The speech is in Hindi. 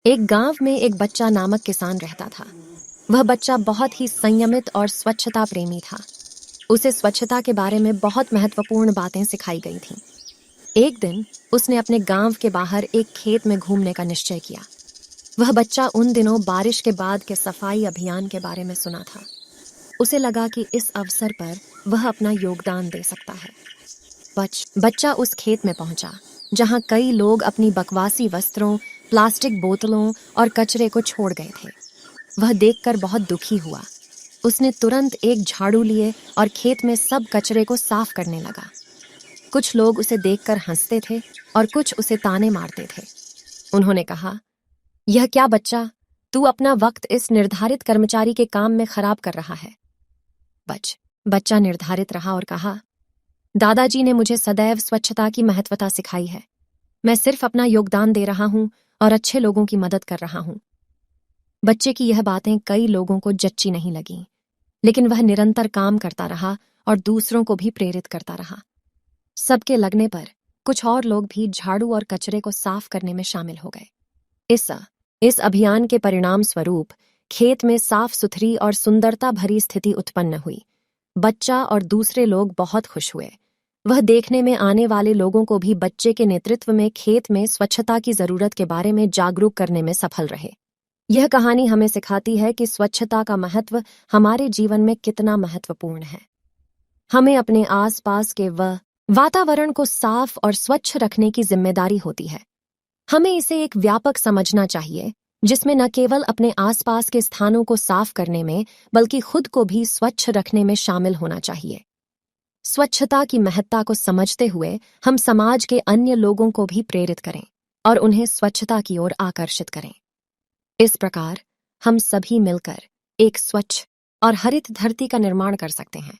एक गांव में एक बच्चा नामक किसान रहता था। वह बच्चा बहुत ही संयमित और स्वच्छता प्रेमी था। उसे स्वच्छता के बारे में बहुत महत्वपूर्ण बातें सिखाई गई थीं। एक दिन उसने अपने गांव के बाहर एक खेत में घूमने का निश्चय किया। वह बच्चा उन दिनों बारिश के बाद के सफाई अभियान के बारे में सुना था। उसे लगा कि इस अवसर पर वह अपना योगदान दे सकता है। बच्चा उस खेत में पहुंचा जहां कई लोग अपनी बकवासी वस्त्रों, प्लास्टिक बोतलों और कचरे को छोड़ गए थे। वह देखकर बहुत दुखी हुआ। उसने तुरंत एक झाड़ू लिए और खेत में सब कचरे को साफ करने लगा। कुछ लोग उसे देखकर हंसते थे और कुछ उसे ताने मारते थे। उन्होंने कहा, यह क्या बच्चा, तू अपना वक्त इस निर्धारित कर्मचारी के काम में खराब कर रहा है। बच्चा निर्धारित रहा और कहा, दादाजी ने मुझे सदैव स्वच्छता की महत्वता सिखाई है। मैं सिर्फ अपना योगदान दे रहा हूं और अच्छे लोगों की मदद कर रहा हूं। बच्चे की यह बातें कई लोगों को जच्ची नहीं लगीं, लेकिन वह निरंतर काम करता रहा और दूसरों को भी प्रेरित करता रहा। सबके लगने पर कुछ और लोग भी झाड़ू और कचरे को साफ करने में शामिल हो गए। इस अभियान के परिणाम स्वरूप खेत में साफ सुथरी और सुंदरता भरी स्थिति उत्पन्न हुई। बच्चा और दूसरे लोग बहुत खुश हुए। वह देखने में आने वाले लोगों को भी बच्चे के नेतृत्व में खेत में स्वच्छता की जरूरत के बारे में जागरूक करने में सफल रहे। यह कहानी हमें सिखाती है कि स्वच्छता का महत्व हमारे जीवन में कितना महत्वपूर्ण है। हमें अपने आसपास के वातावरण को साफ और स्वच्छ रखने की जिम्मेदारी होती है। हमें इसे एक व्यापक समझना चाहिए, जिसमें न केवल अपने आसपास के स्थानों को साफ करने में बल्कि खुद को भी स्वच्छ रखने में शामिल होना चाहिए। स्वच्छता की महत्ता को समझते हुए हम समाज के अन्य लोगों को भी प्रेरित करें और उन्हें स्वच्छता की ओर आकर्षित करें। इस प्रकार हम सभी मिलकर एक स्वच्छ और हरित धरती का निर्माण कर सकते हैं।